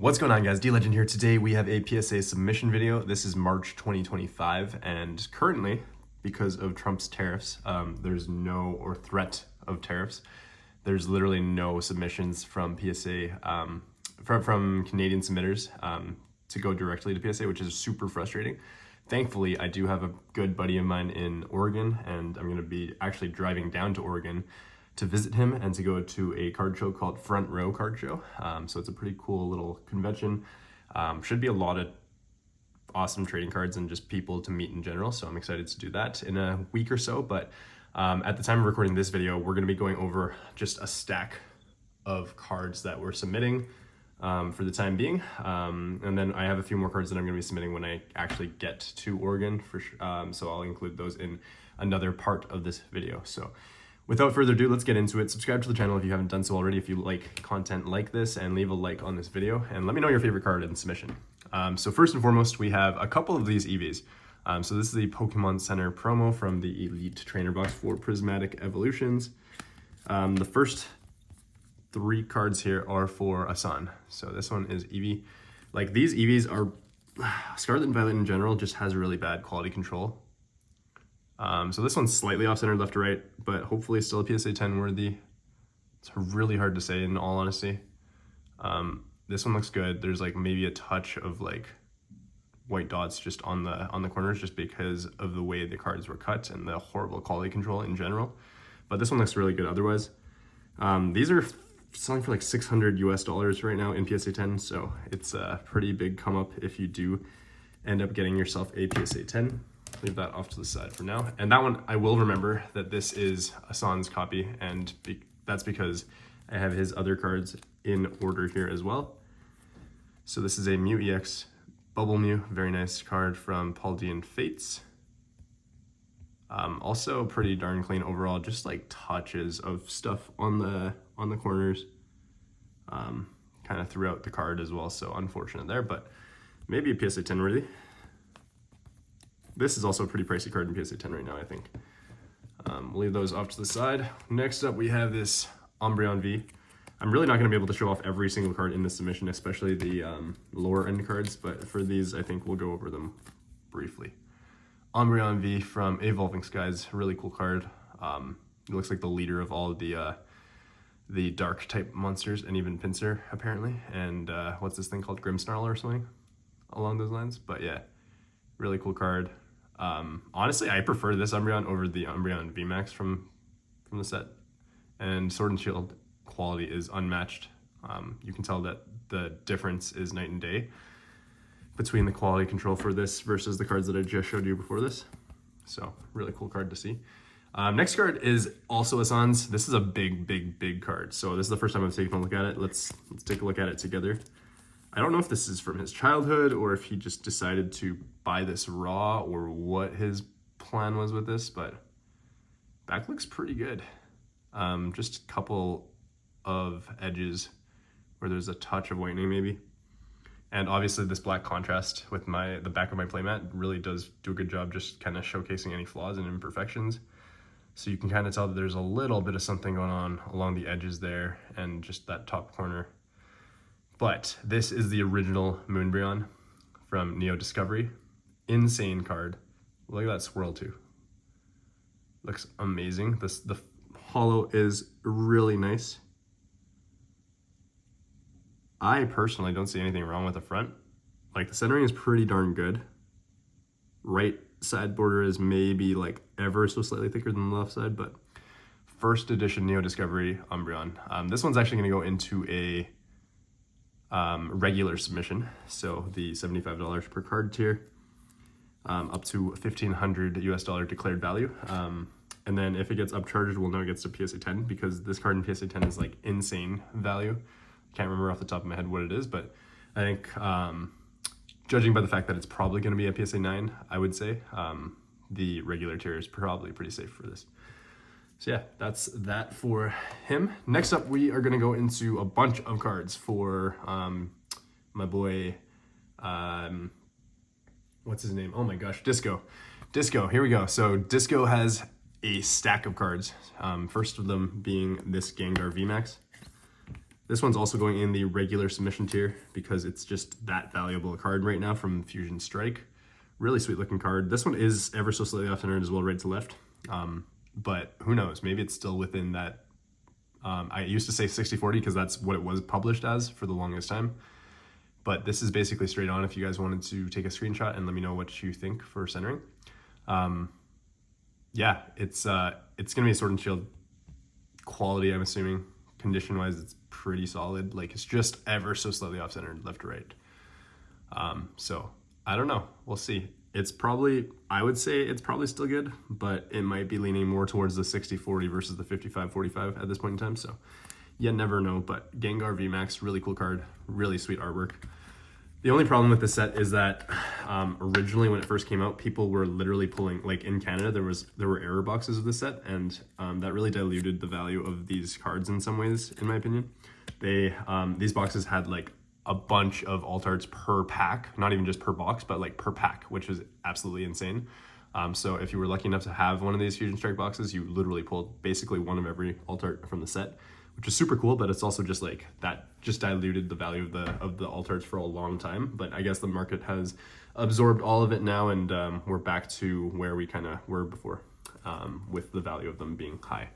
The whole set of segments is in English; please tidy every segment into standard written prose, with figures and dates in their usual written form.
What's going on, guys? DLegend here. Today we have a PSA submission video. This is March 2025, and currently, because of Trump's tariffs, there's no, or threat of tariffs, there's literally no submissions from PSA, from Canadian submitters to go directly to PSA, which is super frustrating. Thankfully, I do have a good buddy of mine in Oregon, and I'm going to be actually driving down to Oregon to visit him and to go to a card show called Front Row Card Show. So it's a pretty cool little convention. Should be a lot of awesome trading cards and just people to meet in general. So I'm excited to do that in a week or so. But at the time of recording this video, we're gonna be going over just a stack of cards that we're submitting for the time being. And then I have a few more cards that I'm gonna be submitting when I actually get to Oregon for sure. So I'll include those in another part of this video. So without further ado, let's get into it. Subscribe to the channel if you haven't done so already, if you like content like this, and leave a like on this video, and let me know your favorite card in submission. So first and foremost, we have a couple of these EVs. So this is the Pokemon Center promo from the Elite Trainer Box for Prismatic Evolutions. The first three cards here are for Assan. So this one is Eevee. Like, these EVs are, Scarlet and Violet in general just has really bad quality control. So this one's slightly off-center left to right, but hopefully still a PSA 10 worthy. It's really hard to say, in all honesty. This one looks good. There's like maybe a touch of like white dots just on the corners, just because of the way the cards were cut and the horrible quality control in general. But this one looks really good otherwise. These are selling for like $600 US right now in PSA 10, so it's a pretty big come up if you do end up getting yourself a PSA 10. Leave that off to the side for now. And that one, I will remember that this is Assan's copy, and that's because I have his other cards in order here as well. So this is a Mew EX Bubble Mew, very nice card from Paldean Fates. Also pretty darn clean overall, just like touches of stuff on the corners, kind of throughout the card as well. So unfortunate there, but maybe a PSA 10 worthy. This is also a pretty pricey card in PSA 10 right now, I think. We'll leave those off to the side. Next up, we have this Umbreon V. I'm really not going to be able to show off every single card in this submission, especially the lower end cards, but for these, I think we'll go over them briefly. Umbreon V from Evolving Skies, really cool card. It looks like the leader of all of the dark type monsters, and even Pinsir, apparently. And what's this thing called? Grimmsnarl or something along those lines. But yeah, really cool card. Honestly, I prefer this Umbreon over the Umbreon VMAX from the set, and Sword and Shield quality is unmatched. You can tell that the difference is night and day between the quality control for this versus the cards that I just showed you before this. So really cool card to see. Next card is also Assan's. This is a big card. So this is the first time I've taken a look at it. Let's take a look at it together. I don't know if this is from his childhood or if he just decided to buy this raw or what his plan was with this, but back looks pretty good. Just a couple of edges where there's a touch of whitening maybe. And obviously this black contrast with the back of my playmat really does do a good job just kind of showcasing any flaws and imperfections. So you can kind of tell that there's a little bit of something going on along the edges there and just that top corner. But this is the original Moonbreon from Neo Discovery. Insane card. Look at that swirl too. Looks amazing. The holo is really nice. I personally don't see anything wrong with the front. Like, the centering is pretty darn good. Right side border is maybe like ever so slightly thicker than the left side, but first edition Neo Discovery Umbreon. This one's actually going to go into a regular submission, so the $75 per card tier, up to $1,500 US declared value. And then if it gets upcharged, we'll know it gets to PSA 10, because this card in PSA 10 is like insane value. Can't remember off the top of my head what it is, but I think judging by the fact that it's probably going to be a PSA 9, I would say the regular tier is probably pretty safe for this. So yeah, that's that for him. Next up, we are going to go into a bunch of cards for my boy, what's his name? Oh my gosh, Disco. Here we go. So Disco has a stack of cards. First of them being this Gengar VMAX. This one's also going in the regular submission tier because it's just that valuable a card right now from Fusion Strike. Really sweet looking card. This one is ever so slightly off-centered as well, right to left. But who knows? Maybe it's still within that. I used to say 60-40 because that's what it was published as for the longest time. But this is basically straight on if you guys wanted to take a screenshot and let me know what you think for centering. Yeah, it's going to be a Sword and Shield quality, I'm assuming. Condition-wise, it's pretty solid. Like, it's just ever so slightly off-centered, left to right. So, I don't know. We'll see. It's probably, I would say it's probably still good, but it might be leaning more towards the 60-40 versus the 55-45 at this point in time. So, you never know. But Gengar VMAX, really cool card. Really sweet artwork. The only problem with this set is that originally when it first came out, people were literally pulling, like in Canada, there were error boxes of this set, and that really diluted the value of these cards in some ways, in my opinion. These boxes had like a bunch of alt arts per pack, not even just per box, but like per pack, which is absolutely insane. So if you were lucky enough to have one of these Fusion Strike boxes, you literally pulled basically one of every alt art from the set, which is super cool, but it's also just like that just diluted the value of the alt arts for a long time. But I guess the market has absorbed all of it now, and we're back to where we kind of were before, with the value of them being high.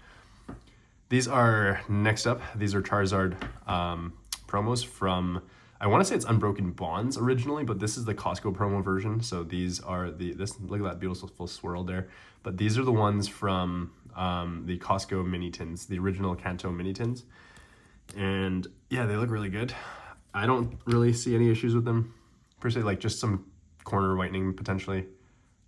These are, next up, these are Charizard promos from, I want to say it's Unbroken Bonds originally, but this is the Costco promo version. So these are look at that beautiful swirl there. But these are the ones from the Costco mini tins, the original Kanto mini tins. And yeah, they look really good. I don't really see any issues with them per se, like just some corner whitening potentially.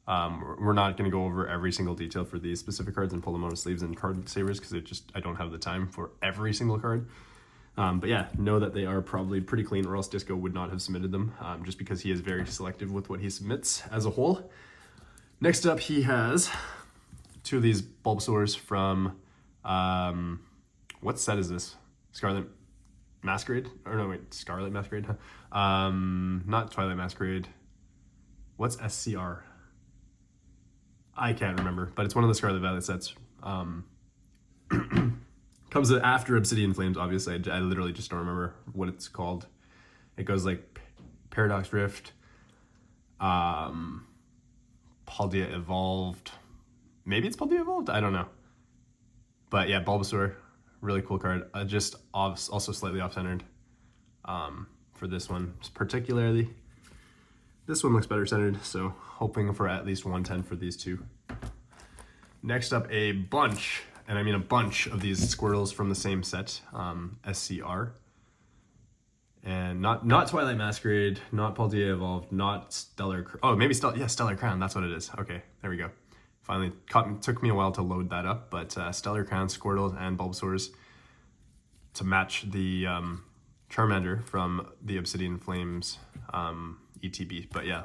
We're not going to go over every single detail for these specific cards and pull them out of sleeves and card savers because I don't have the time for every single card. But yeah, know that they are probably pretty clean, or else Disco would not have submitted them, just because he is very selective with what he submits as a whole. Next up, he has two of these Bulbasaurs from, what set is this? Scarlet Masquerade? Or no, wait, Scarlet Masquerade? Not Twilight Masquerade. What's SCR? I can't remember, but it's one of the Scarlet Violet sets. Comes after Obsidian Flames, obviously. I literally just don't remember what it's called. It goes like Paradox Rift, Paldea Evolved. Maybe it's Paldea Evolved? I don't know. But yeah, Bulbasaur, really cool card. Just also slightly off-centered for this one. Particularly, this one looks better centered, so hoping for at least 110 for these two. Next up, a bunch, and I mean a bunch of these Squirtles from the same set, SCR. And not Twilight Masquerade, not Paldea Evolved, not Stellar... Oh, maybe Stellar Crown, that's what it is. Okay, there we go. Finally, took me a while to load that up, but Stellar Crown, Squirtle, and Bulbasaurs to match the Charmander from the Obsidian Flames ETB. But yeah,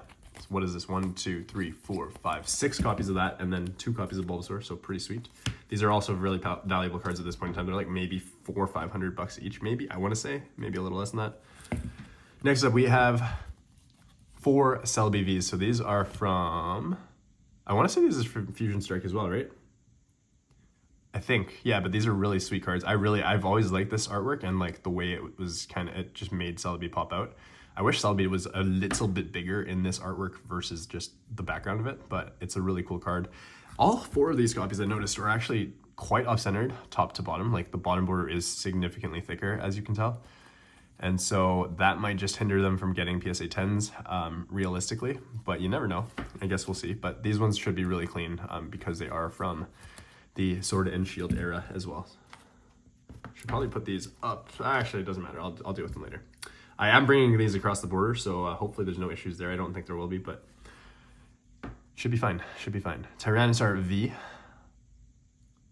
what is this? 1, 2, 3, 4, 5, 6 copies of that, and then 2 copies of Bulbasaur, so pretty sweet. These are also really valuable cards at this point in time. They're like maybe $400 or $500 each, maybe, I want to say, maybe a little less than that. Next up, we have 4 Celebi Vs. So these are from, I want to say these is from Fusion Strike as well, right? I think, yeah, but these are really sweet cards. I've always liked this artwork, and like the way it was it just made Celebi pop out. I wish Celebi was a little bit bigger in this artwork versus just the background of it, but it's a really cool card. All 4 of these copies I noticed are actually quite off-centered, top to bottom. Like the bottom border is significantly thicker, as you can tell. And so that might just hinder them from getting PSA 10s realistically, but you never know. I guess we'll see. But these ones should be really clean because they are from the Sword and Shield era as well. Should probably put these up. Actually, it doesn't matter. I'll deal with them later. I am bringing these across the border, so hopefully there's no issues there. I don't think there will be, but should be fine. Should be fine. Tyranitar V.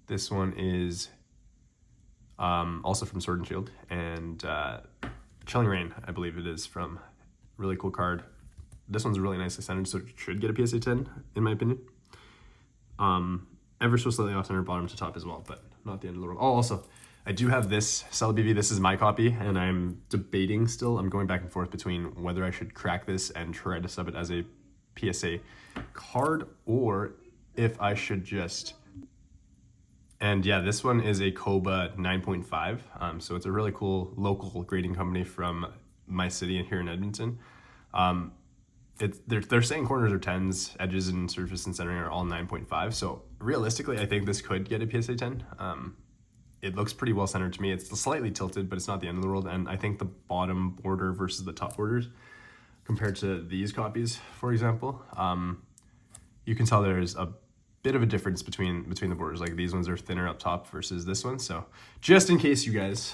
This one is also from Sword and Shield, and Chilling Reign, I believe it is from. Really cool card. This one's really nicely centered, so it should get a PSA 10, in my opinion. Ever so slightly off center, bottom to top as well, but not the end of the world. Oh, also, I do have this Celebi V. This is my copy, and I'm debating still. I'm going back and forth between whether I should crack this and try to sub it as a PSA card, or if I should just And yeah, this one is a Koba 9.5. So it's a really cool local grading company from my city here in Edmonton. They're saying corners are 10s, edges and surface and centering are all 9.5. So realistically, I think this could get a PSA 10. It looks pretty well centered to me. It's slightly tilted, but it's not the end of the world. And I think the bottom border versus the top borders, compared to these copies, for example, you can tell there's a bit of a difference between the borders. Like these ones are thinner up top versus this one. So just in case you guys,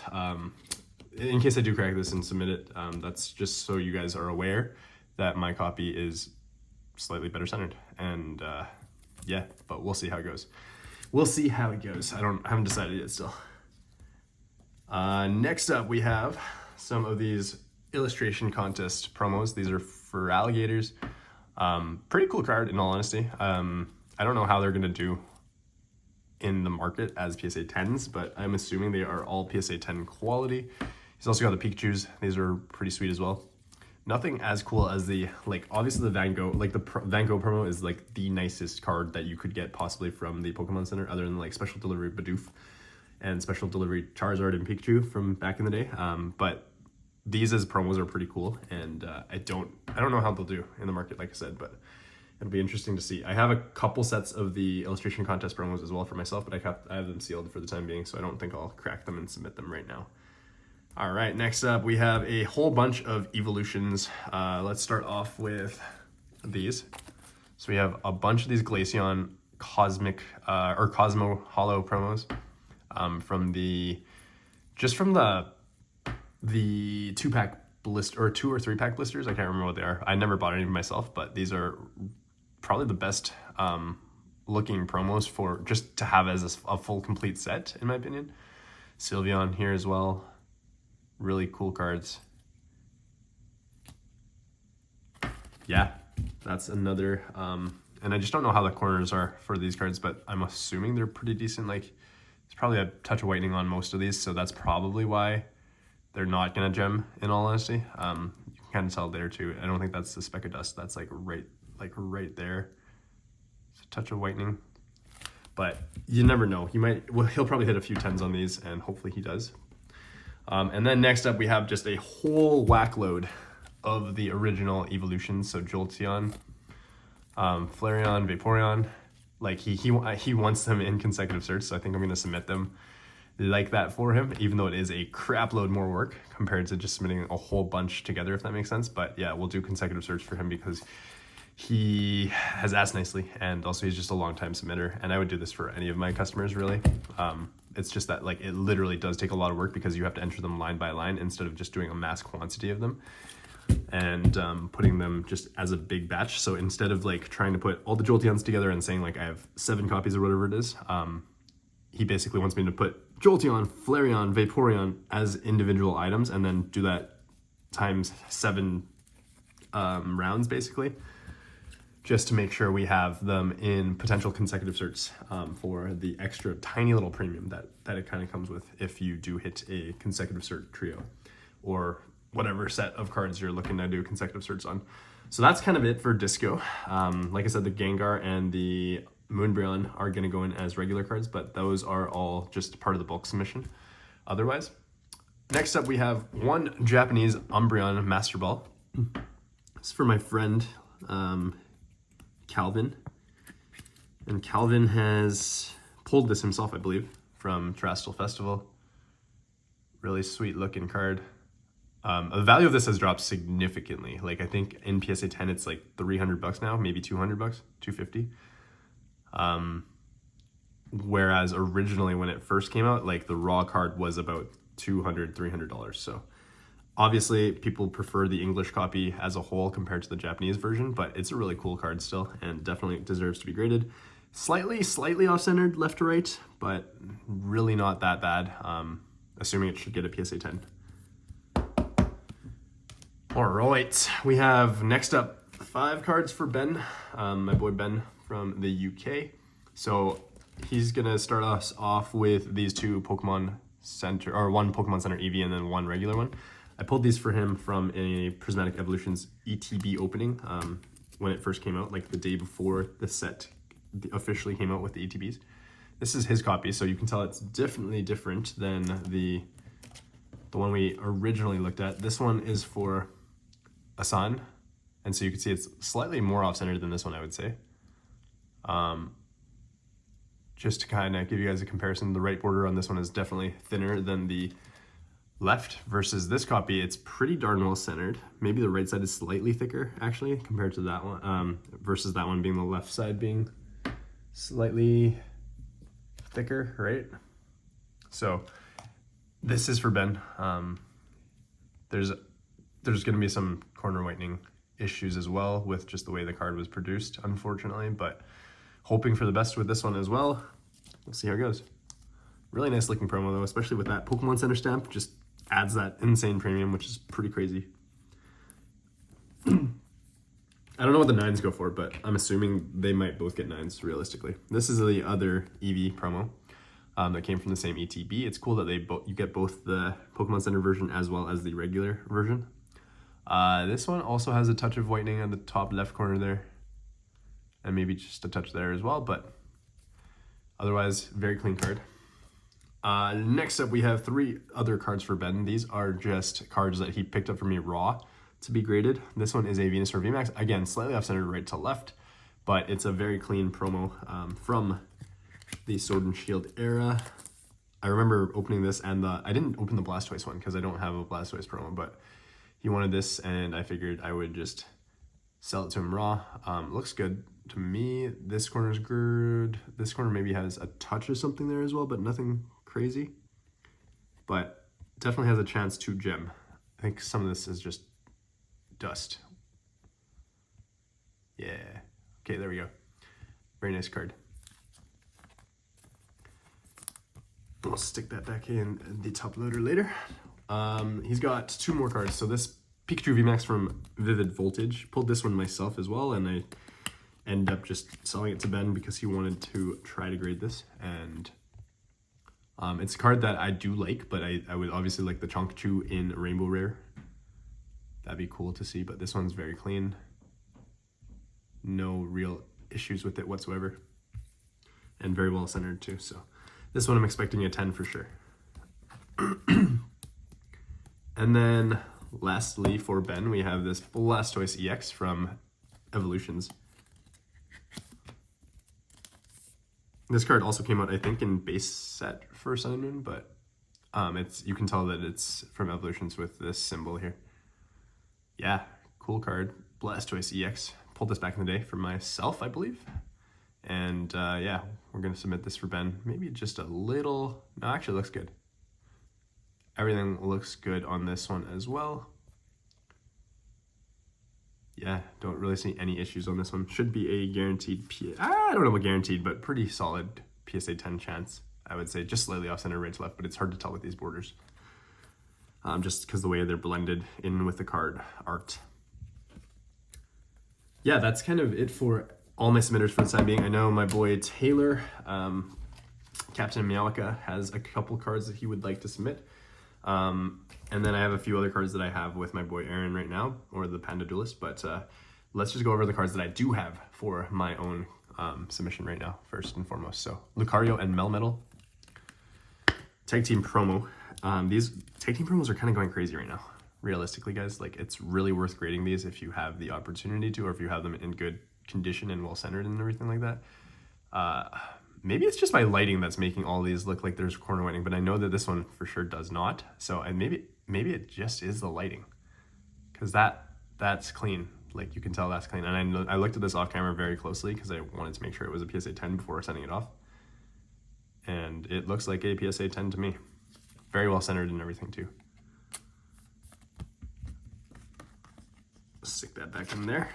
in case I do crack this and submit it, that's just so you guys are aware that my copy is slightly better centered. And yeah, but we'll see how it goes. We'll see how it goes. I haven't decided yet still. Next up, we have some of these illustration contest promos. These are for alligators. Pretty cool card, in all honesty. I don't know how they're gonna do in the market as PSA 10s, but I'm assuming they are all PSA 10 quality. He's also got the Pikachus. These are pretty sweet as well. Nothing as cool as the, like, obviously the Van Gogh, like the Van Gogh promo is like the nicest card that you could get possibly from the Pokemon Center, other than like special delivery Bidoof and special delivery Charizard and Pikachu from back in the day. But these as promos are pretty cool, and I don't know how they'll do in the market, like I said, but it'll be interesting to see. I have a couple sets of the illustration contest promos as well for myself, but I have them sealed for the time being, so I don't think I'll crack them and submit them right now. All right, next up, we have a whole bunch of evolutions. Let's start off with these. So we have a bunch of these Glaceon Cosmic or Cosmo Hollow promos from the 2-pack blister or 2 or 3-pack blisters. I can't remember what they are. I never bought any myself, but these are probably the best looking promos for just to have as a full complete set, in my opinion. Sylveon here as well. Really cool cards. Yeah, that's another, and I just don't know how the corners are for these cards, but I'm assuming they're pretty decent. Like, there's probably a touch of whitening on most of these, so that's probably why they're not gonna gem, in all honesty. You can kind of tell there too. I don't think that's the speck of dust. That's like right there. It's a touch of whitening, but you never know. He'll probably hit a few 10s on these, and hopefully he does. And then next up, we have just a whole whack load of the original evolutions. So Jolteon, Flareon, Vaporeon. Like he wants them in consecutive search, so I think I'm gonna submit them like that for him, even though it is a crap load more work compared to just submitting a whole bunch together, if that makes sense. But yeah, we'll do consecutive search for him because he has asked nicely, and also he's just a long time submitter, and I would do this for any of my customers, really. It's just that, like, it literally does take a lot of work because you have to enter them line by line instead of just doing a mass quantity of them and putting them just as a big batch. So instead of like trying to put all the Jolteons together and saying like I have 7 copies or whatever it is, he basically wants me to put Jolteon, Flareon, Vaporeon as individual items and then do that times 7 rounds basically, just to make sure we have them in potential consecutive certs for the extra tiny little premium that it kind of comes with if you do hit a consecutive cert trio or whatever set of cards you're looking to do consecutive certs on. So that's kind of it for Disco. Like I said, the Gengar and the Moonbreon are going to go in as regular cards, but those are all just part of the bulk submission otherwise. Next up, we have one Japanese Umbreon Master Ball. It's for my friend Calvin. And Calvin has pulled this himself, I believe, from Terrestrial Festival. Really sweet looking card. The value of this has dropped significantly. Like, I think in PSA 10 it's like $300 now, maybe $200, $250. Whereas originally when it first came out, like the raw card was about $200, $300. So obviously people prefer the English copy as a whole compared to the Japanese version, but it's a really cool card still and definitely deserves to be graded. Slightly off-centered left to right, but really not that bad, assuming it should get a PSA 10. All right, we have next up 5 cards for Ben, my boy Ben from the UK. So he's gonna start us off with these 2 Pokemon Center, or 1 Pokemon Center EV and then 1 regular one. I pulled these for him from a Prismatic Evolutions ETB opening when it first came out, like the day before the set officially came out with the ETBs. This is his copy, so you can tell it's definitely different than the one we originally looked at. This one is for Assan, and so you can see it's slightly more off-centered than this one, I would say. Just to kind of give you guys a comparison, the right border on this one is definitely thinner than the left, versus this copy, it's pretty darn well centered. Maybe the right side is slightly thicker, actually, compared to that one, versus that one being the left side being slightly thicker, right? So this is for Ben. There's going to be some corner whitening issues as well with just the way the card was produced, unfortunately, but hoping for the best with this one as well. We'll see how it goes. Really nice looking promo though, especially with that Pokemon Center stamp. Just adds that insane premium, which is pretty crazy. I don't know what the 9s go for, but I'm assuming they might both get 9s realistically. This is the other Eevee promo that came from the same ETB. It's cool that you get both the Pokemon Center version as well as the regular version. This one also has a touch of whitening on the top left corner there, and maybe just a touch there as well, but otherwise very clean card. Next up we have 3 other cards for Ben. These are just cards that he picked up for me raw to be graded. This one is a Venusaur VMAX, again slightly off-centered right to left, but it's a very clean promo from the Sword and Shield era. I remember opening this, and I didn't open the Blastoise one because I don't have a Blastoise promo, but he wanted this and I figured I would just sell it to him raw. Looks good to me. This corner's good. This corner maybe has a touch of something there as well, but nothing crazy. But definitely has a chance to gem. I think some of this is just dust. Yeah. Okay, there we go. Very nice card. I'll stick that back in the top loader later. He's got 2 more cards. So this Pikachu VMAX from Vivid Voltage. Pulled this one myself as well, and I ended up just selling it to Ben because he wanted to try to grade this. And it's a card that I do like, but I would obviously like the Chonkachu in Rainbow Rare. That'd be cool to see, but this one's very clean. No real issues with it whatsoever. And very well centered too, so this one I'm expecting a 10 for sure. And then lastly for Ben, we have this Blastoise EX from Evolutions. This card also came out, I think, in base set for Sun and Moon, but you can tell that it's from Evolutions with this symbol here. Yeah, cool card. Blastoise EX. Pulled this back in the day for myself, I believe. And yeah, we're going to submit this for Ben. Maybe just a little... No, actually it looks good. Everything looks good on this one as well. Yeah, don't really see any issues on this one. Should be a guaranteed... I don't know about guaranteed, but pretty solid PSA 10 chance. I would say just slightly off center right to left, but it's hard to tell with these borders. Just because the way they're blended in with the card art. Yeah, that's kind of it for all my submitters for the time being. I know my boy Taylor, Captain Amaka, has a couple cards that he would like to submit. And then I have a few other cards that I have with my boy Aaron right now, or the Panda Duelist, but let's just go over the cards that I do have for my own submission right now, first and foremost. So, Lucario and Melmetal. Tag Team Promo. These Tag Team Promos are kind of going crazy right now. Realistically, guys, like it's really worth grading these if you have the opportunity to, or if you have them in good condition and well-centered and everything like that. Maybe it's just my lighting that's making all these look like there's corner whitening, but I know that this one for sure does not. So, and maybe it just is the lighting, because that's clean. Like you can tell that's clean. And I looked at this off camera very closely because I wanted to make sure it was a PSA 10 before sending it off. And it looks like a PSA 10 to me. Very well centered and everything too. Stick that back in there.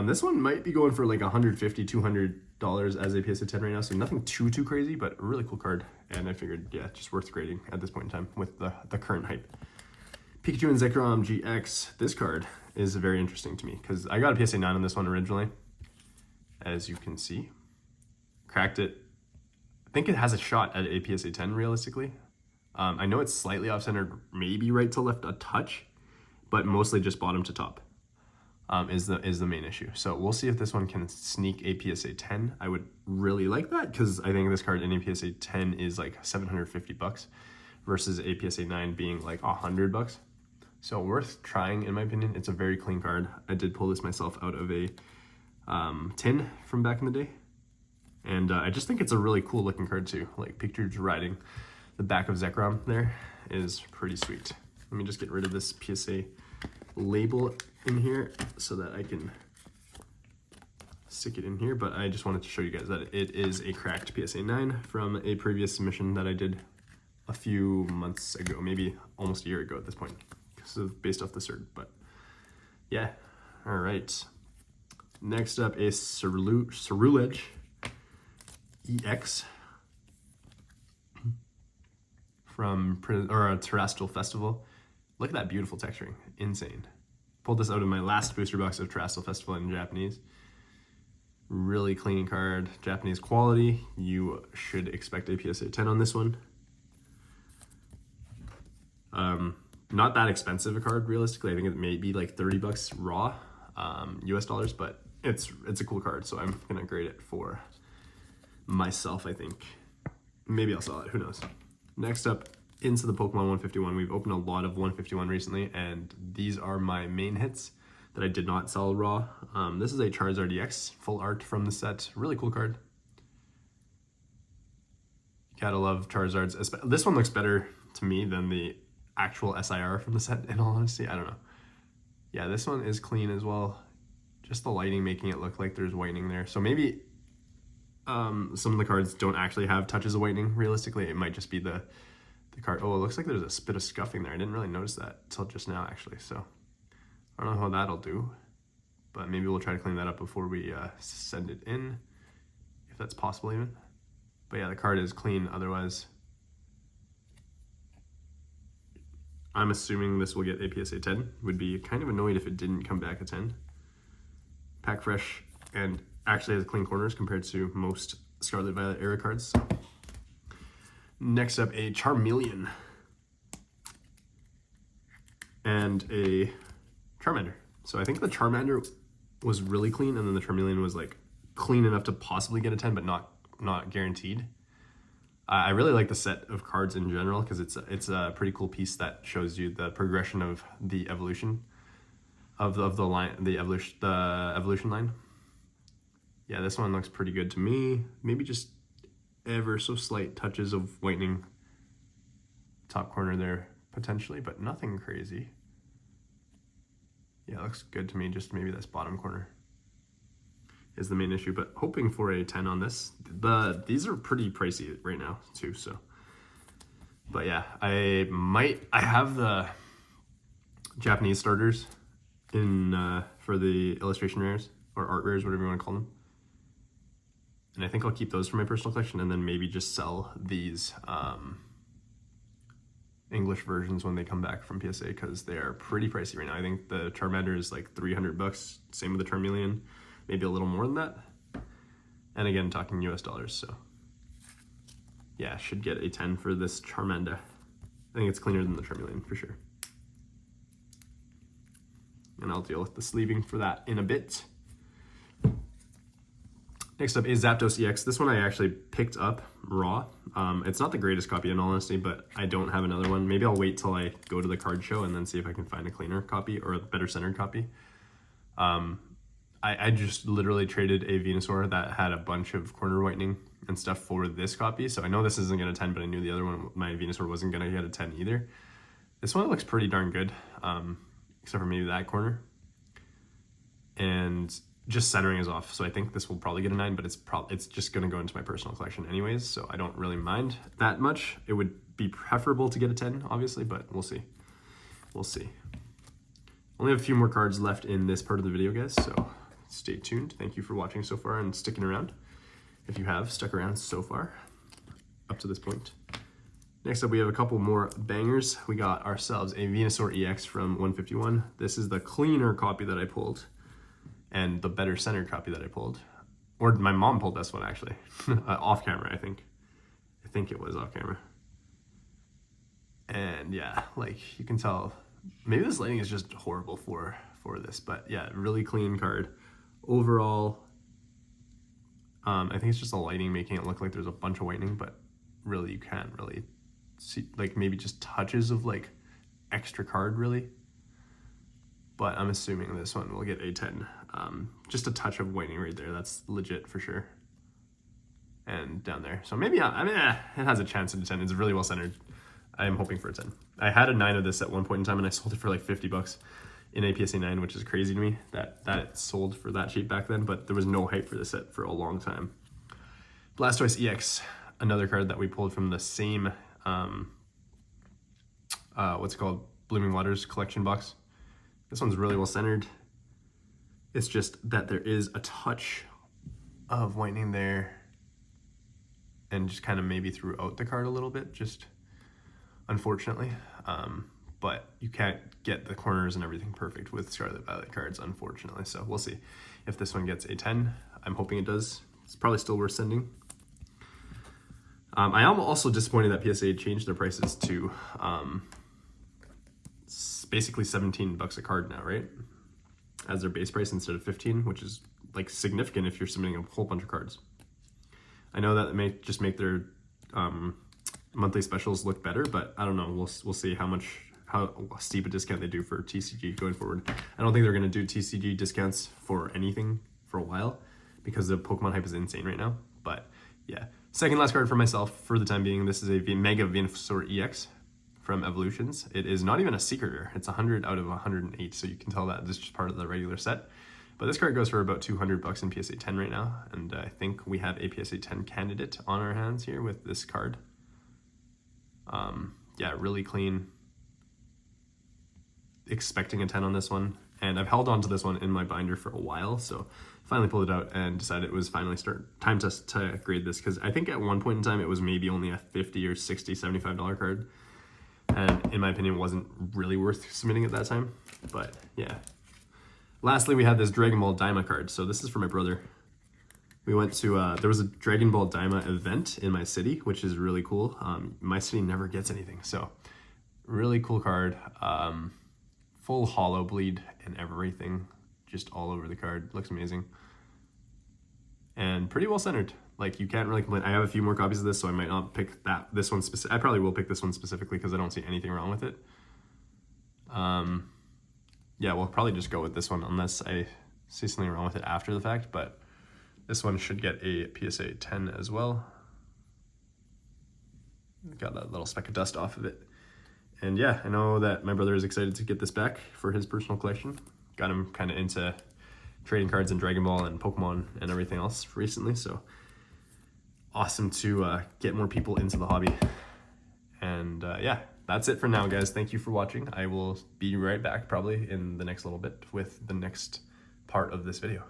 This one might be going for like $150, $200 as a PSA 10 right now, so nothing too crazy, but a really cool card. And I figured, yeah, just worth grading at this point in time with the current hype. Pikachu and Zekrom GX. This card is very interesting to me because I got a PSA 9 on this one originally, as you can see. Cracked it. I think it has a shot at a PSA 10 realistically. I know it's slightly off-centered, maybe right to left a touch, but mostly just bottom to top. is the main issue. So we'll see if this one can sneak a PSA 10. I would really like that because I think this card in a PSA 10 is like $750 versus a PSA 9 being like $100. So worth trying in my opinion. It's a very clean card. I did pull this myself out of a tin from back in the day. And I just think it's a really cool looking card too. Like pictures riding the back of Zekrom there is pretty sweet. Let me just get rid of this PSA label in here so that I can stick it in here, but I just wanted to show you guys that it is a cracked PSA 9 from a previous submission that I did a few months ago, maybe almost a year ago at this point, so based off the cert. But yeah, all right. Next up is Cerulege EX from Terrestrial Festival. Look at that beautiful texturing, insane. Pulled this out of my last booster box of Terrestrial Festival in Japanese. Really clean card, Japanese quality. You should expect a PSA 10 on this one. Not that expensive a card, realistically. I think it may be like $30 raw, US dollars, but it's a cool card, so I'm gonna grade it for myself, I think. Maybe I'll sell it, who knows. Next up, into the Pokemon 151. We've opened a lot of 151 recently, and these are my main hits that I did not sell raw. This is a Charizard EX, full art from the set. Really cool card. Gotta love Charizards. This one looks better to me than the actual SIR from the set, in all honesty. I don't know. Yeah, this one is clean as well. Just the lighting making it look like there's whitening there. So maybe some of the cards don't actually have touches of whitening. Realistically, it might just be the card. Oh, it looks like there's a bit of scuffing there. I didn't really notice that till just now, actually. So I don't know how that'll do, but maybe we'll try to clean that up before we send it in, if that's possible even. But yeah, the card is clean otherwise. I'm assuming this will get a PSA 10. Would be kind of annoyed if it didn't come back a 10. Pack fresh and actually has clean corners compared to most Scarlet Violet era cards. Next up, a Charmeleon and a Charmander. So I think the Charmander was really clean, and then the Charmeleon was like clean enough to possibly get a 10, but not guaranteed. I really like the set of cards in general because it's a pretty cool piece that shows you the progression of the evolution of the line, the evolution line. Yeah, this one looks pretty good to me. Maybe just ever so slight touches of whitening top corner there potentially, but nothing crazy. Yeah, it looks good to me. Just maybe this bottom corner is the main issue, but hoping for a 10 on this. These are pretty pricey right now too, so. But yeah, I have the Japanese starters in for the illustration rares or art rares, whatever you want to call them. And I think I'll keep those for my personal collection, and then maybe just sell these English versions when they come back from PSA, because they are pretty pricey right now. I think the Charmander is like $300. Same with the Charmeleon, maybe a little more than that. And again, talking US dollars, so yeah, should get a 10 for this Charmander. I think it's cleaner than the Charmeleon for sure. And I'll deal with the sleeving for that in a bit. Next up is Zapdos EX. This one I actually picked up raw. It's not the greatest copy in all honesty, but I don't have another one. Maybe I'll wait till I go to the card show and then see if I can find a cleaner copy or a better centered copy. I just literally traded a Venusaur that had a bunch of corner whitening and stuff for this copy. So I know this isn't going to 10, but I knew the other one, my Venusaur, wasn't going to get a 10 either. This one looks pretty darn good, except for maybe that corner. And just centering is off, so I think this will probably get a 9, but it's just going to go into my personal collection anyways, so I don't really mind that much. It would be preferable to get a 10, obviously, but we'll see. We'll see. Only have a few more cards left in this part of the video, guys, so stay tuned. Thank you for watching so far and sticking around, if you have stuck around so far up to this point. Next up, we have a couple more bangers. We got ourselves a Venusaur EX from 151. This is the cleaner copy that I pulled, and the better centered copy that I pulled. Or my mom pulled this one, actually. Off camera, I think. I think it was off camera. And yeah, like you can tell, maybe this lighting is just horrible for for this. But yeah, really clean card. Overall, I think it's just the lighting making it look like there's a bunch of whitening, but really you can't really see, like maybe just touches of like extra card really. But I'm assuming this one will get a 10. Just a touch of whitening right there. That's legit for sure. And down there. So maybe, I mean, it has a chance at a 10. It's really well centered. I'm hoping for a 10. I had a 9 of this at one point in time and I sold it for like $50 in a PSA 9, which is crazy to me that it sold for that cheap back then, but there was no hype for this set for a long time. Blastoise EX, another card that we pulled from the same, what's it called? Blooming Waters collection box. This one's really well centered. It's just that there is a touch of whitening there and just kind of maybe throughout the card a little bit, just unfortunately. But you can't get the corners and everything perfect with Scarlet Violet cards, unfortunately. So we'll see if this one gets a 10. I'm hoping it does. It's probably still worth sending. I am also disappointed that PSA changed their prices to basically $17 a card now, right? As their base price instead of 15, which is like significant if you're submitting a whole bunch of cards. I know that it may just make their monthly specials look better, but I don't know. We'll see how steep a discount they do for TCG going forward. I don't think they're going to do TCG discounts for anything for a while because the Pokemon hype is insane right now. But yeah, second last card for myself for the time being. This is a Mega Venusaur EX from Evolutions. It is not even a secret rare. It's 100 out of 108, so you can tell that this is just part of the regular set. But this card goes for about $200 in PSA 10 right now, and I think we have a PSA 10 candidate on our hands here with this card. Yeah, really clean. Expecting a 10 on this one, and I've held on to this one in my binder for a while, so finally pulled it out and decided it was finally time to grade this, because I think at one point in time it was maybe only a $50 or $60, $75 card, and in my opinion wasn't really worth submitting at that time. But yeah. Lastly, we have this Dragon Ball Daima card. So this is for my brother. We went to, there was a Dragon Ball Daima event in my city, which is really cool. My city never gets anything, so really cool card. Full hollow bleed and everything, just all over the card. Looks amazing. And pretty well centered. Like, you can't really complain. I have a few more copies of this, so I might not pick this one specific. I probably will pick this one specifically because I don't see anything wrong with it. Yeah, we'll probably just go with this one unless I see something wrong with it after the fact, but this one should get a PSA 10 as well. Got that little speck of dust off of it. And yeah, I know that my brother is excited to get this back for his personal collection. Got him kind of into trading cards and Dragon Ball and Pokemon and everything else recently, so awesome to get more people into the hobby. And yeah, that's it for now, guys. Thank you for watching. I will be right back probably in the next little bit with the next part of this video.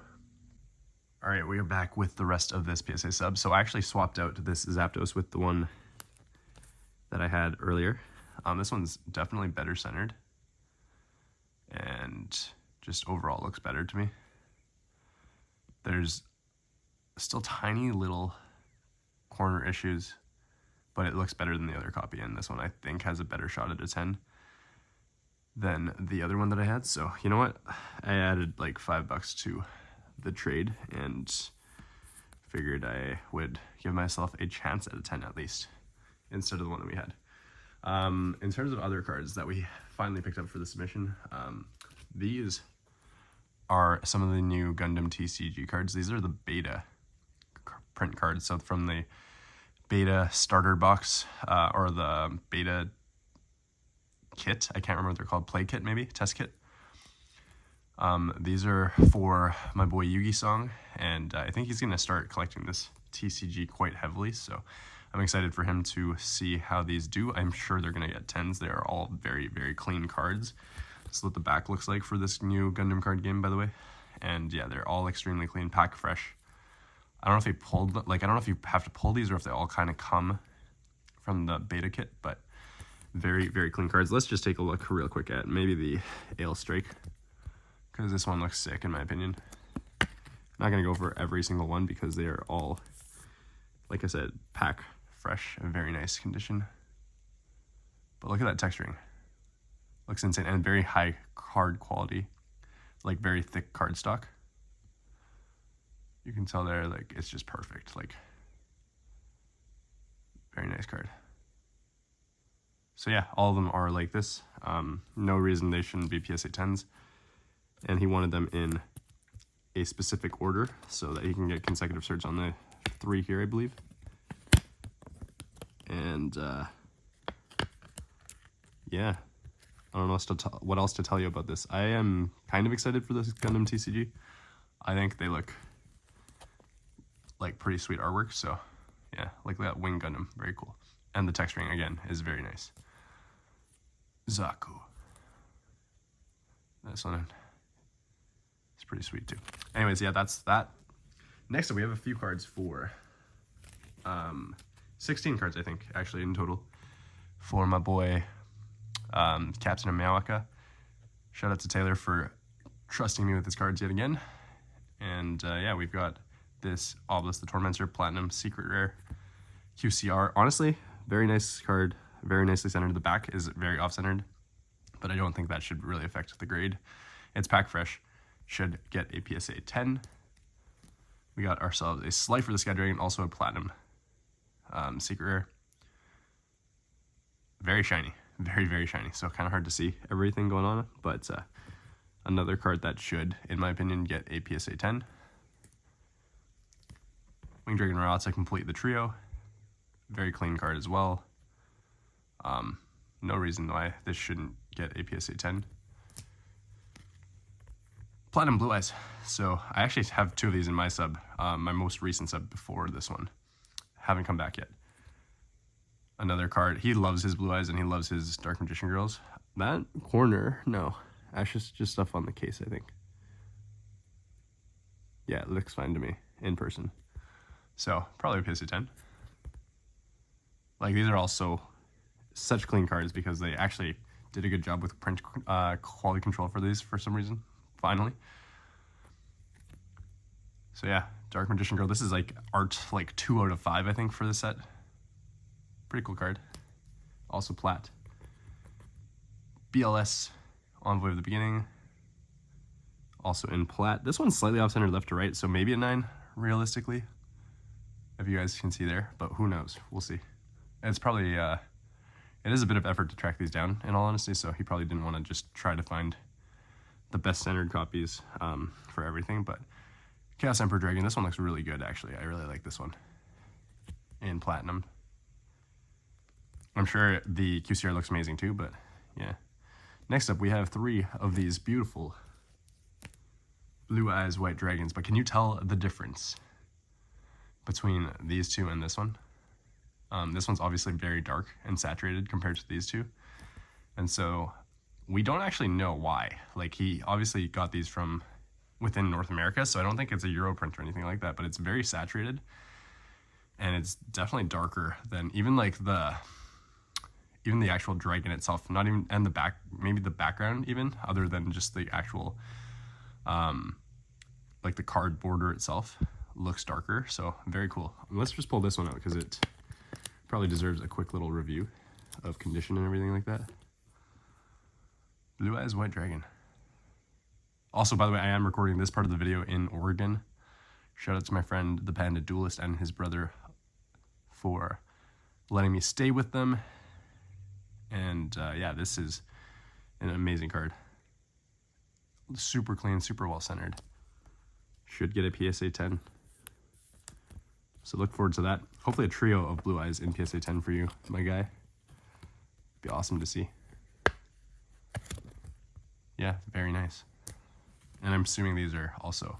All right, we are back with the rest of this PSA sub. So I actually swapped out this Zapdos with the one that I had earlier. This one's definitely better centered and just overall looks better to me. There's still tiny little corner issues, but it looks better than the other copy, and this one I think has a better shot at a 10 than the other one that I had. So you know what, I added like $5 to the trade and figured I would give myself a chance at a 10 at least instead of the one that we had. In terms of other cards that we finally picked up for the submission, these are some of the new Gundam TCG cards. These are the beta print cards, so from the beta starter box, or the beta kit, I can't remember what they're called, play kit maybe, test kit. These are for my boy Yugi Song, and I think he's going to start collecting this TCG quite heavily, so I'm excited for him to see how these do. I'm sure they're going to get 10s. They are all very, very clean cards. That's what the back looks like for this new Gundam card game, by the way. And yeah, they're all extremely clean, pack fresh. I don't know if they pulled, like, I don't know if you have to pull these or if they all kind of come from the beta kit, but very, very clean cards. Let's just take a look real quick at maybe the Ale Strike, because this one looks sick in my opinion. I'm not going to go for every single one because they are all, like I said, pack fresh, very nice condition. But look at that texturing. Looks insane and very high card quality. like very thick cardstock. You can tell there, like, it's just perfect. Like, very nice card. So yeah, all of them are like this. No reason they shouldn't be PSA 10s. And he wanted them in a specific order so that he can get consecutive search on the 3 here, I believe. And yeah, I don't know what else to tell you about this. I am kind of excited for this Gundam TCG. I think they look like pretty sweet artwork. So yeah, like that Wing Gundam, very cool. And the texturing again is very nice. Zaku. This one is pretty sweet too. Anyways, yeah, that's that. Next up, we have a few cards for 16 cards, I think, actually, in total, for my boy Captain Amaka. Shout out to Taylor for trusting me with his cards yet again. And yeah, we've got this Obelisk the Tormentor Platinum Secret Rare QCR. Honestly, very nice card, very nicely centered. The back is very off-centered, but I don't think that should really affect the grade. It's pack fresh, should get a PSA 10. We got ourselves a Slifer the Sky Dragon, also a Platinum Secret Rare. Very shiny, very, very shiny. So kind of hard to see everything going on, but another card that should, in my opinion, get a PSA 10. Wing Dragon Rara to complete the trio. Very clean card as well. No reason why this shouldn't get a PSA 10. Platinum Blue Eyes. So I actually have 2 of these in my sub, my most recent sub before this one. Haven't come back yet. Another card. He loves his Blue Eyes and he loves his Dark Magician Girls. That corner, no. That's just stuff on the case, I think. Yeah, it looks fine to me in person. So probably a PSA 10. Like, these are also such clean cards because they actually did a good job with print quality control for these for some reason, finally. So yeah, Dark Magician Girl. This is like art like 2 out of 5, I think, for this set. Pretty cool card. Also plat. BLS, Envoy of the Beginning. Also in plat. This one's slightly off-center left to right, so maybe a 9, realistically. If you guys can see there, but who knows? We'll see. It's probably, it is a bit of effort to track these down, in all honesty, so he probably didn't want to just try to find the best centered copies for everything, but Chaos Emperor Dragon, this one looks really good, actually. I really like this one. In platinum. I'm sure the QCR looks amazing too, but yeah. Next up, we have 3 of these beautiful Blue Eyes White Dragons, but can you tell the difference between these 2 and this one? This one's obviously very dark and saturated compared to these 2. And so we don't actually know why. Like, he obviously got these from within North America, so I don't think it's a Euro print or anything like that, but it's very saturated. And it's definitely darker than even like the actual dragon itself, not even, and the back, maybe the background even, other than just the actual, like the card border itself looks darker. So very cool. Let's just pull this one out because it probably deserves a quick little review of condition and everything like that. Blue Eyes White Dragon. Also, by the way, I am recording this part of the video in Oregon. Shout out to my friend, the Panda Duelist, and his brother for letting me stay with them. And yeah, this is an amazing card. Super clean, super well centered. Should get a PSA 10. So look forward to that. Hopefully a trio of Blue Eyes in PSA 10 for you, my guy. Be awesome to see. Yeah, very nice. And I'm assuming these are also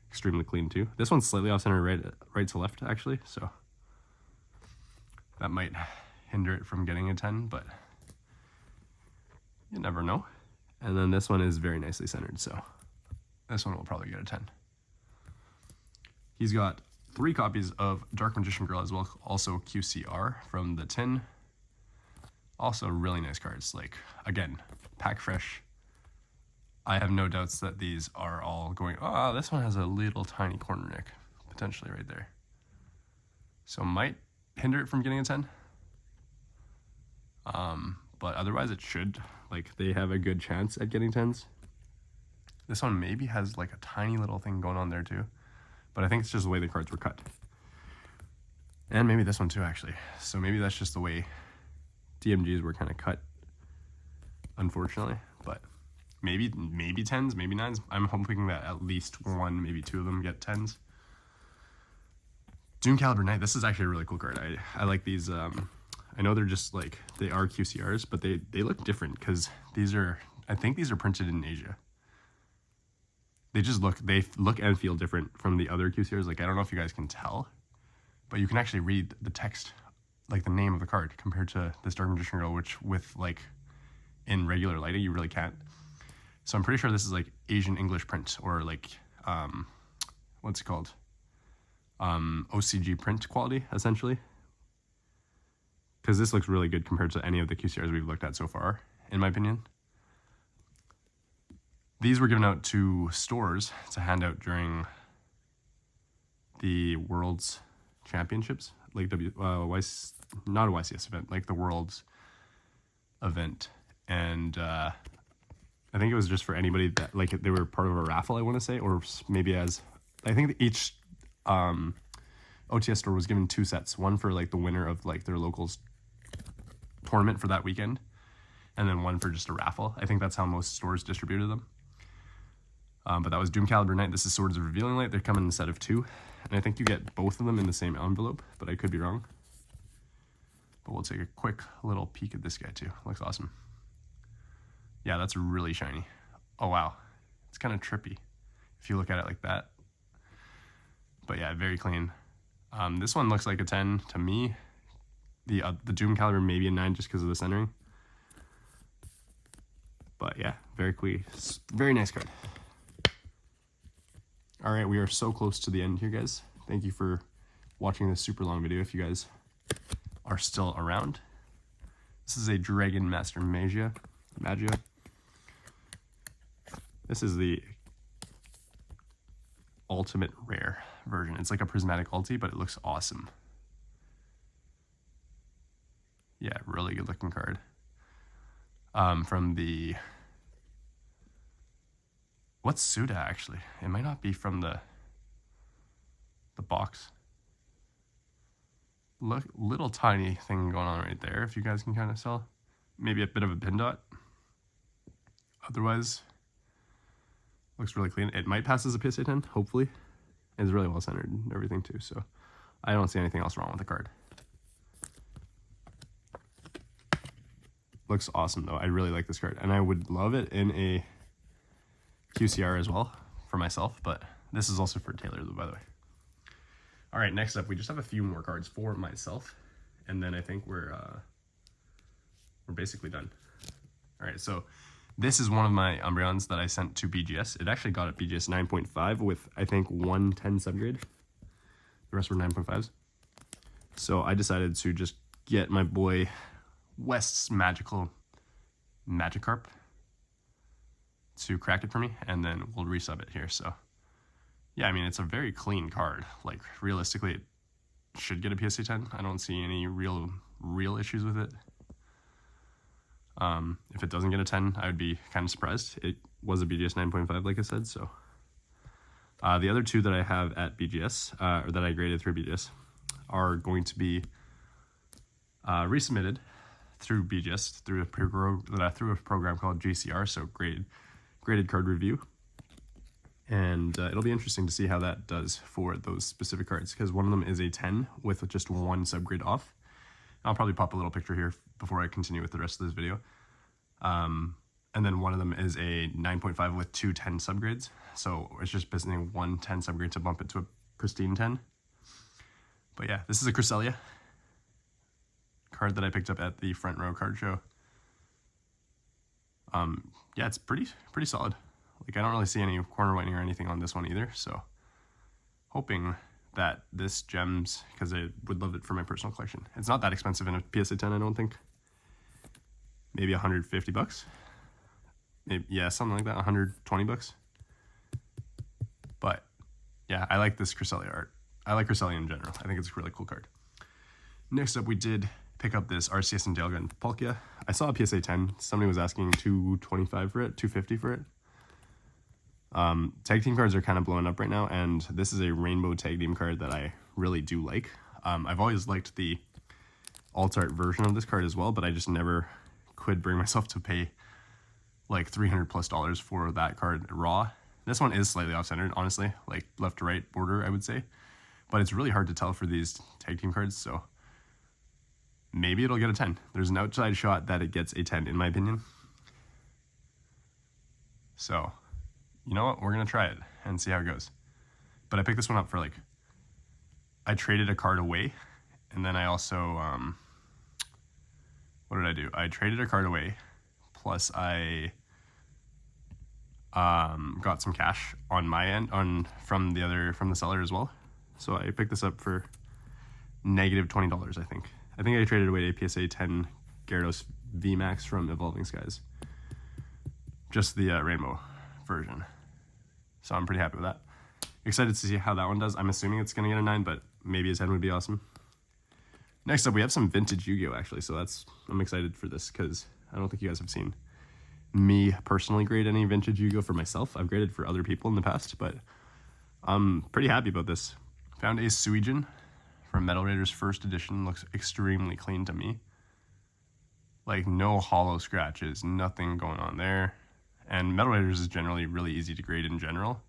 extremely clean too. This one's slightly off center, right to left actually, so that might hinder it from getting a 10, but you never know. And then this one is very nicely centered, so this one will probably get a 10. He's got 3 copies of Dark Magician Girl as well, also QCR from the tin. Also really nice cards, like, again, pack fresh. I have no doubts that these are all going, oh, this one has a little tiny corner nick, potentially right there. So might hinder it from getting a 10. But otherwise it should, like, they have a good chance at getting 10s. This one maybe has like a tiny little thing going on there too, but I think it's just the way the cards were cut. And maybe this one too, actually. So maybe that's just the way DMGs were kind of cut, unfortunately. But maybe 10s, maybe 9s. I'm hoping that at least one, maybe two of them get 10s. Doom Caliber Knight. This is actually a really cool card. I like these. I know they're just like, they are QCRs, but they look different because these are, I think these are printed in Asia. They look and feel different from the other QCRs. Like, I don't know if you guys can tell, but you can actually read the text, like the name of the card, compared to this Dark Magician Girl, which with like in regular lighting, you really can't. So I'm pretty sure this is like Asian English print, or like, what's it called? OCG print quality, essentially. Because this looks really good compared to any of the QCRs we've looked at so far, in my opinion. These were given out to stores to hand out during the World's Championships, like not a YCS event, like the World's event. And I think it was just for anybody that, like, they were part of a raffle, I want to say, or maybe as, I think each OTS store was given 2 sets, one for like the winner of like their locals tournament for that weekend, and then one for just a raffle. I think that's how most stores distributed them. But that was Doom Caliber Knight. This is Swords of Revealing Light. They're coming in a set of 2, and I think you get both of them in the same envelope, but I could be wrong. But we'll take a quick little peek at this guy too. Looks awesome. Yeah, that's really shiny. Oh wow, it's kind of trippy if you look at it like that. But yeah, very clean. This one looks like a 10 to me. The Doom Caliber maybe a 9 just because of the centering. But yeah, very clean. Very nice card. All right, we are so close to the end here, guys. Thank you for watching this super long video if you guys are still around. This is a Dragon Master Magia. This is the ultimate rare version. It's like a prismatic ulti, but it looks awesome. Yeah, really good looking card. From the, what's Suda actually? It might not be from the box. Look, little tiny thing going on right there, if you guys can kind of tell. Maybe a bit of a pin dot. Otherwise, looks really clean. It might pass as a PSA 10, hopefully. It's really well centered and everything too, so I don't see anything else wrong with the card. Looks awesome though. I really like this card, and I would love it in a QCR as well for myself, but this is also for Taylor, by the way. All right, next up, we just have a few more cards for myself, and then I think we're basically done. All right, so this is one of my Umbreons that I sent to BGS. It actually got at BGS 9.5 with, I think, 110 subgrade. The rest were 9.5s. So I decided to just get my boy West's Magical Magikarp to crack it for me, and then we'll resub it here. So yeah, I mean, it's a very clean card. Like, realistically, it should get a PSA 10. I don't see any real issues with it. If it doesn't get a 10, I would be kind of surprised. It was a BGS 9.5, like I said, so. The other 2 that I have at BGS, or that I graded through BGS, are going to be resubmitted through BGS, through a program called GCR, so Graded Card Review. And it'll be interesting to see how that does for those specific cards, because one of them is a 10 with just 1 subgrade off. I'll probably pop a little picture here before I continue with the rest of this video. And then one of them is a 9.5 with 2 10 subgrades. So it's just visiting 1 10 subgrade to bump it to a pristine 10. But yeah, this is a Cresselia card that I picked up at the Front Row card show. Yeah, it's pretty solid. Like, I don't really see any corner whitening or anything on this one either, so hoping that this gems, because I would love it for my personal collection. It's not that expensive in a PSA 10, I don't think. Maybe 150 bucks. Maybe, yeah, something like that, 120 bucks. But yeah, I like this Cresselia art. I like Cresselia in general. I think it's a really cool card. Next up, we did pick up this RCS and DLegend Palkia. I saw a PSA 10. Somebody was asking $225 for it, $250 for it. Tag team cards are kind of blowing up right now, and this is a rainbow tag team card that I really do like. I've always liked the alt art version of this card as well, but I just never could bring myself to pay like $300+ for that card raw. This one is slightly off-centered, honestly, like left to right border, I would say, but it's really hard to tell for these tag team cards, so maybe it'll get a 10. There's an outside shot that it gets a 10 in my opinion. So, you know what? We're going to try it and see how it goes. But I picked this one up for like, I traded a card away, and then I also, what did I do? I traded a card away, plus I got some cash on my end, from the seller as well. So I picked this up for -$20, I think. I think I traded away a PSA 10 Gyarados VMAX from Evolving Skies. Just the rainbow version. So I'm pretty happy with that. Excited to see how that one does. I'm assuming it's going to get a 9, but maybe a 10 would be awesome. Next up, we have some vintage Yu-Gi-Oh! Actually, so I'm excited for this because I don't think you guys have seen me personally grade any vintage Yu-Gi-Oh! For myself. I've graded for other people in the past, but I'm pretty happy about this. Found a Suijin from Metal Raiders First Edition. Looks extremely clean to me. Like no hollow scratches, nothing going on there. And Metal Raiders is generally really easy to grade in general.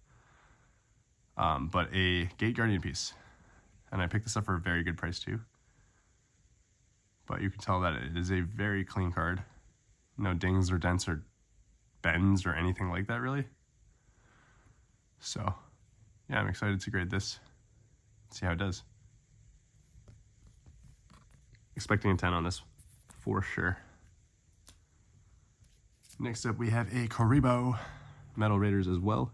But a Gate Guardian piece. And I picked this up for a very good price too. But you can tell that it is a very clean card. No dings or dents or bends or anything like that really. So yeah, I'm excited to grade this. See how it does. Expecting a 10 on this for sure. Next up we have a Karibo Metal Raiders as well.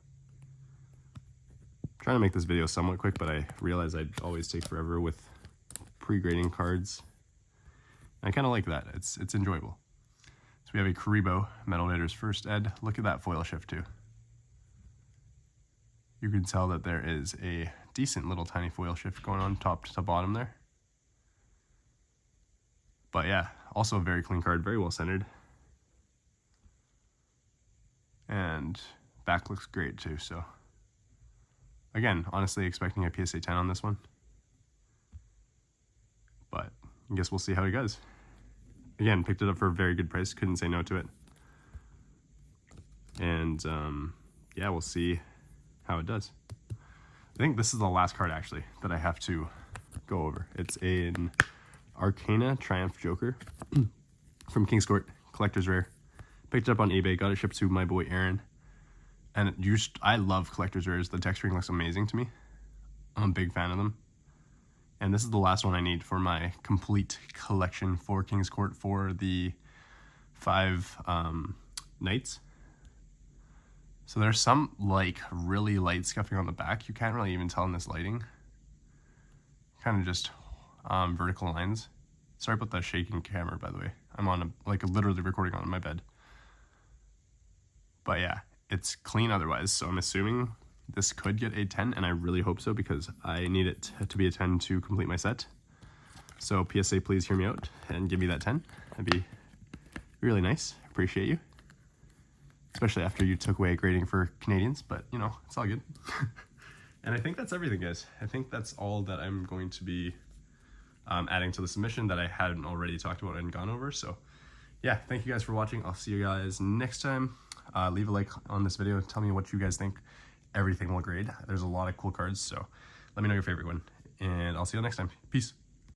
Trying to make this video somewhat quick, but I realize I'd always take forever with pre-grading cards. I kind of like that. It's enjoyable. So we have a Karibo Metal Raiders First Ed. Look at that foil shift too. You can tell that there is a decent little tiny foil shift going on top to bottom there. But yeah, also a very clean card, very well centered. And back looks great too, so again, honestly expecting a PSA 10 on this one. But I guess we'll see how it goes. Again, picked it up for a very good price, couldn't say no to it. And yeah, we'll see how it does. I think this is the last card actually that I have to go over. It's an Arcana Triumph Joker from King's Court, collector's rare. Picked it up on eBay, got it shipped to my boy Aaron. And I love collector's rares. The texturing looks amazing to me. I'm a big fan of them. And this is the last one I need for my complete collection for King's Court for the 5 Knights. So there's some like really light scuffing on the back. You can't really even tell in this lighting. Kind of just vertical lines. Sorry about the shaking camera, by the way. I'm on literally recording on my bed. But yeah, it's clean otherwise, so I'm assuming this could get a 10, and I really hope so because I need it to be a 10 to complete my set. So PSA, please hear me out and give me that 10. That'd be really nice. Appreciate you. Especially after you took away grading for Canadians, but you know, it's all good. And I think that's everything, guys. I think that's all that I'm going to be adding to the submission that I hadn't already talked about and gone over. So yeah, thank you guys for watching. I'll see you guys next time. Leave a like on this video. Tell me what you guys think. Everything will grade. There's a lot of cool cards, so let me know your favorite one. And I'll see you next time. Peace.